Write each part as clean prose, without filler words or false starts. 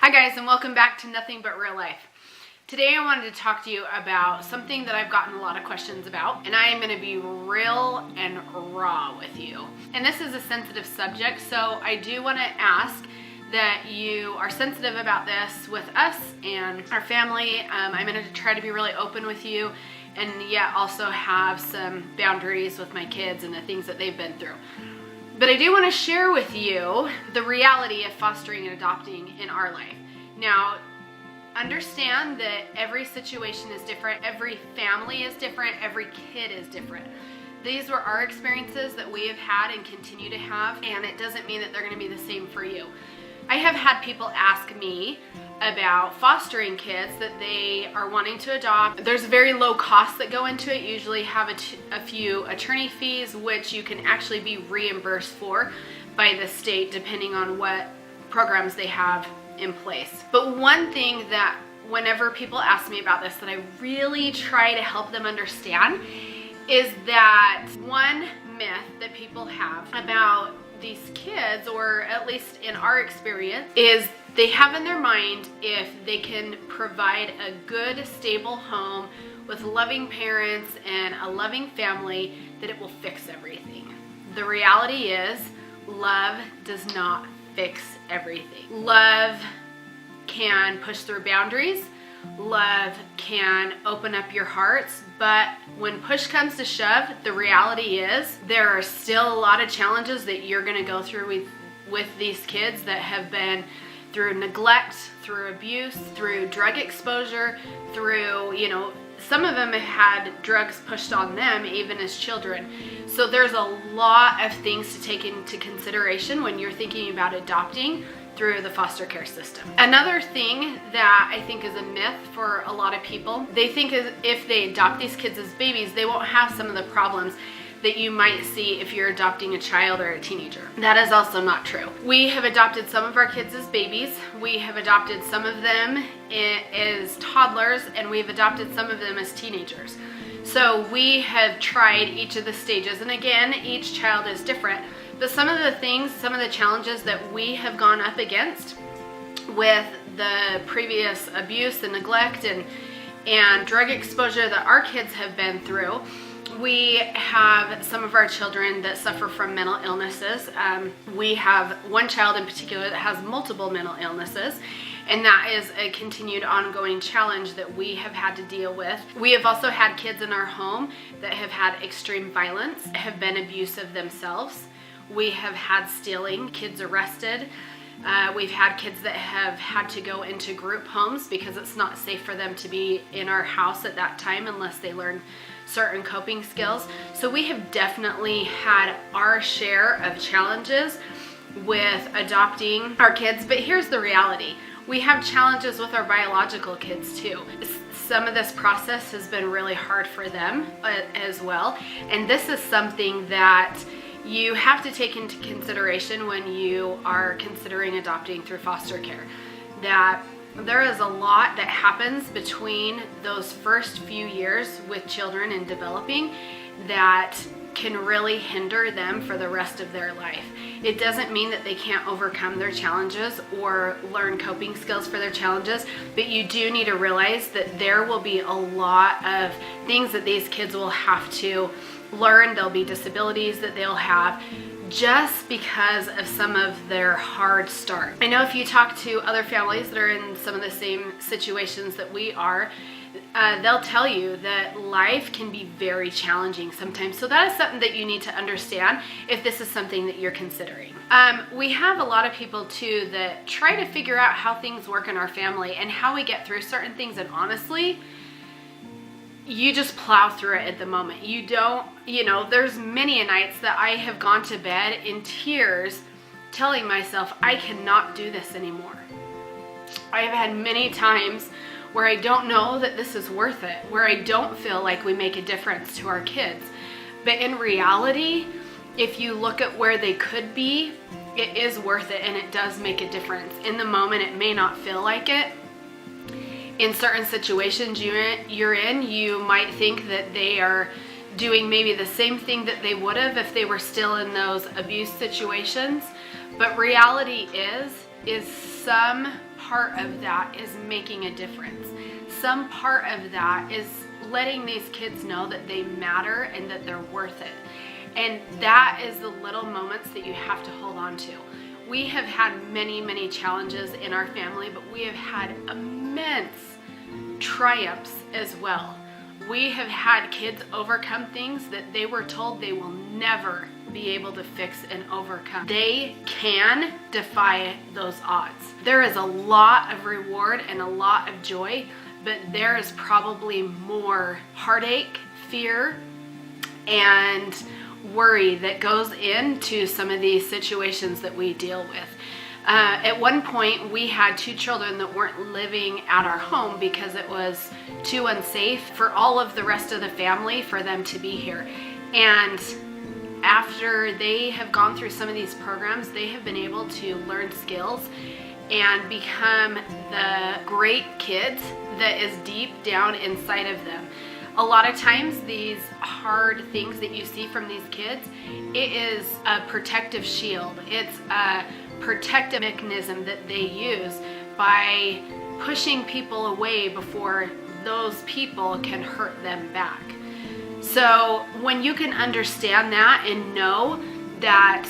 Hi guys, and welcome back to Nothing But Real Life. Today I wanted to talk to you about something that I've gotten a lot of questions about, and I am going to be real and raw with you. And this is a sensitive subject, so I do want to ask that you are sensitive about this with us and our family. I'm going to try to be really open with you, and yet also have some boundaries with my kids and the things that they've been through. But I do want to share with you the reality of fostering and adopting in our life. Now, understand that every situation is different, every family is different, every kid is different. These were our experiences that we have had and continue to have, and it doesn't mean that they're going to be the same for you. I have had people ask me about fostering kids that they are wanting to adopt. There's very low costs that go into it. You usually have a few attorney fees, which you can actually be reimbursed for by the state depending on what programs they have in place. But one thing that whenever people ask me about this that I really try to help them understand is that one myth that people have about these kids, or at least in our experience, is they have in their mind if they can provide a good, stable home with loving parents and a loving family, that it will fix everything. The reality is, love does not fix everything. Love can push through boundaries. Love can open up your hearts, but when push comes to shove, the reality is there are still a lot of challenges that you're going to go through with these kids that have been through neglect, through abuse, through drug exposure, through, some of them have had drugs pushed on them even as children. So there's a lot of things to take into consideration when you're thinking about adopting through the foster care system. Another thing that I think is a myth for a lot of people, they think if they adopt these kids as babies, they won't have some of the problems that you might see if you're adopting a child or a teenager. That is also not true. We have adopted some of our kids as babies. We have adopted some of them as toddlers, and we've adopted some of them as teenagers. So we have tried each of the stages, and again, each child is different. But some of the challenges that we have gone up against with the previous abuse and neglect and drug exposure that our kids have been through, we have some of our children that suffer from mental illnesses. We have one child in particular that has multiple mental illnesses, and that is a continued ongoing challenge that we have had to deal with. We have also had kids in our home that have had extreme violence, have been abusive themselves. We have had stealing, kids arrested. We've had kids that have had to go into group homes because it's not safe for them to be in our house at that time unless they learn certain coping skills. So we have definitely had our share of challenges with adopting our kids. But here's the reality. We have challenges with our biological kids too. Some of this process has been really hard for them as well. And this is something that you have to take into consideration when you are considering adopting through foster care. That there is a lot that happens between those first few years with children and developing that can really hinder them for the rest of their life. It doesn't mean that they can't overcome their challenges or learn coping skills for their challenges, but you do need to realize that there will be a lot of things that these kids will have to learn. There'll be disabilities that they'll have just because of some of their hard start. I know if you talk to other families that are in some of the same situations that we are, they'll tell you that life can be very challenging sometimes. So that is something that you need to understand if this is something that you're considering. We have a lot of people too that try to figure out how things work in our family and how we get through certain things, and honestly, you just plow through it at the moment. You don't, there's many nights that I have gone to bed in tears telling myself, I cannot do this anymore. I have had many times where I don't know that this is worth it, where I don't feel like we make a difference to our kids. But in reality, if you look at where they could be, it is worth it and it does make a difference. In the moment, it may not feel like it. In certain situations you're in, you might think that they are doing maybe the same thing that they would have if they were still in those abuse situations. But reality is some part of that is making a difference. Some part of that is letting these kids know that they matter and that they're worth it. And that is the little moments that you have to hold on to. We have had many, many challenges in our family, but we have had immense triumphs as well. We have had kids overcome things that they were told they will never be able to fix and overcome. They can defy those odds. There is a lot of reward and a lot of joy, but there is probably more heartache, fear, and worry that goes into some of these situations that we deal with. At one point, we had 2 children that weren't living at our home because it was too unsafe for all of the rest of the family for them to be here. And after they have gone through some of these programs, they have been able to learn skills and become the great kids that is deep down inside of them. A lot of times these hard things that you see from these kids, it is a protective shield. It's a protective mechanism that they use by pushing people away before those people can hurt them back. So when you can understand that and know that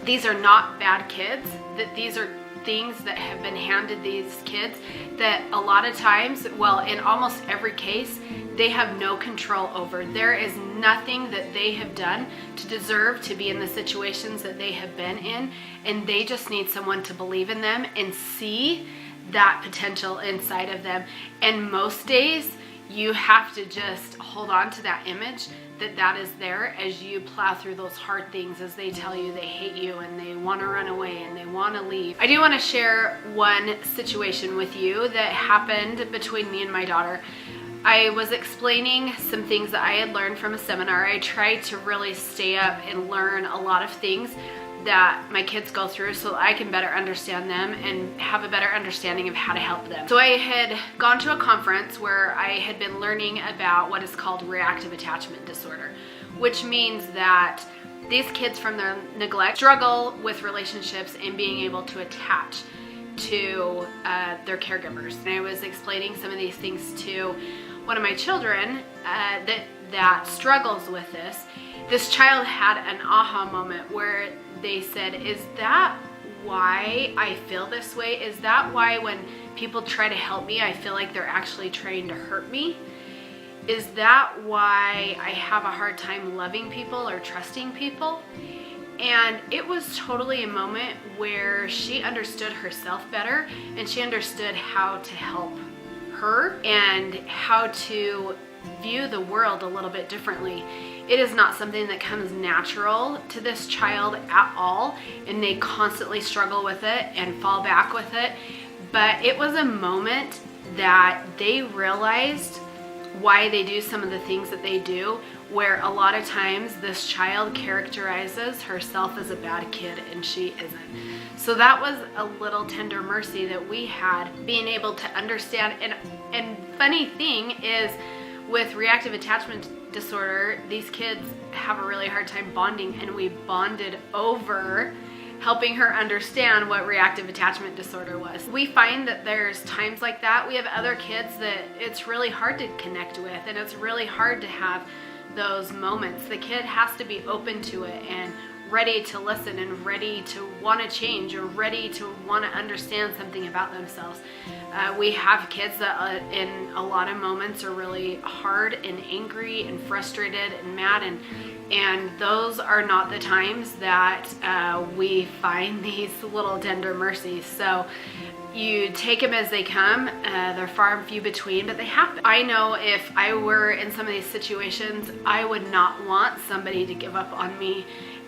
these are not bad kids, that these are things that have been handed these kids, that a lot of times, well, in almost every case, they have no control over. There is nothing that they have done to deserve to be in the situations that they have been in, and they just need someone to believe in them and see that potential inside of them. And most days, you have to just hold on to that image that is there as you plow through those hard things, as they tell you they hate you and they want to run away and they want to leave. I do want to share one situation with you that happened between me and my daughter. I was explaining some things that I had learned from a seminar. I tried to really stay up and learn a lot of things that my kids go through so that I can better understand them and have a better understanding of how to help them. So I had gone to a conference where I had been learning about what is called reactive attachment disorder, which means that these kids from their neglect struggle with relationships and being able to attach to their caregivers. And I was explaining some of these things to one of my children that struggles with this. This child had an aha moment where they said, is that why I feel this way? Is that why when people try to help me, I feel like they're actually trying to hurt me? Is that why I have a hard time loving people or trusting people? And it was totally a moment where she understood herself better, and she understood how to help her and how to view the world a little bit differently. It is not something that comes natural to this child at all, and they constantly struggle with it and fall back with it. But it was a moment that they realized why they do some of the things that they do, where a lot of times this child characterizes herself as a bad kid and she isn't. So that was a little tender mercy that we had, being able to understand. And funny thing is, with reactive attachment disorder, these kids have a really hard time bonding, and we bonded over helping her understand what reactive attachment disorder was. We find that there's times like that. We have other kids that it's really hard to connect with, and it's really hard to have those moments. The kid has to be open to it and ready to listen and ready to want to change or ready to want to understand something about themselves. We have kids that in a lot of moments are really hard and angry and frustrated and mad, and those are not the times that we find these little tender mercies. So you take them as they come. They're far and few between, but they happen. I know if I were in some of these situations, I would not want somebody to give up on me.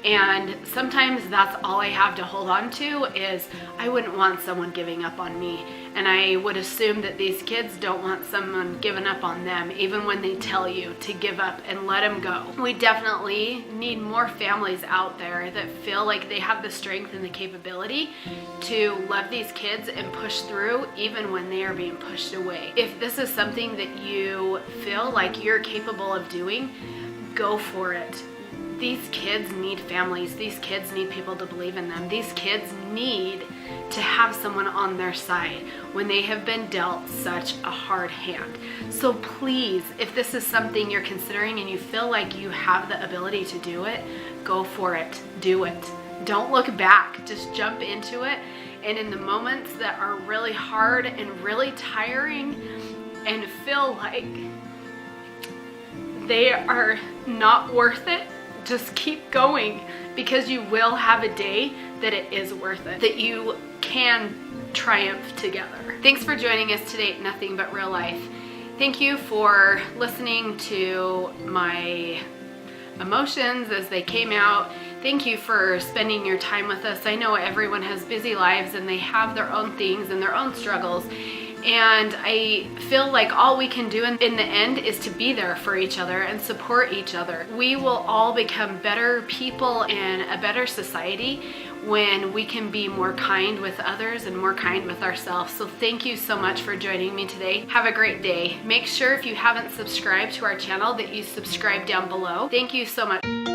And sometimes that's all I have to hold on to, is I wouldn't want someone giving up on me. And I would assume that these kids don't want someone giving up on them, even when they tell you to give up and let them go. We definitely need more families out there that feel like they have the strength and the capability to love these kids and push through even when they are being pushed away. If this is something that you feel like you're capable of doing, go for it. These kids need families. These kids need people to believe in them. These kids need to have someone on their side when they have been dealt such a hard hand. So please, if this is something you're considering and you feel like you have the ability to do it, go for it. Do it. Don't look back. Just jump into it. And in the moments that are really hard and really tiring and feel like they are not worth it, just keep going, because you will have a day that it is worth it, that you can triumph together. Thanks for joining us today at Nothing But Real Life. Thank you for listening to my emotions as they came out. Thank you for spending your time with us. I know everyone has busy lives and they have their own things and their own struggles. And I feel like all we can do in the end is to be there for each other and support each other. We will all become better people and a better society when we can be more kind with others and more kind with ourselves. So thank you so much for joining me today. Have a great day. Make sure if you haven't subscribed to our channel that you subscribe down below. Thank you so much.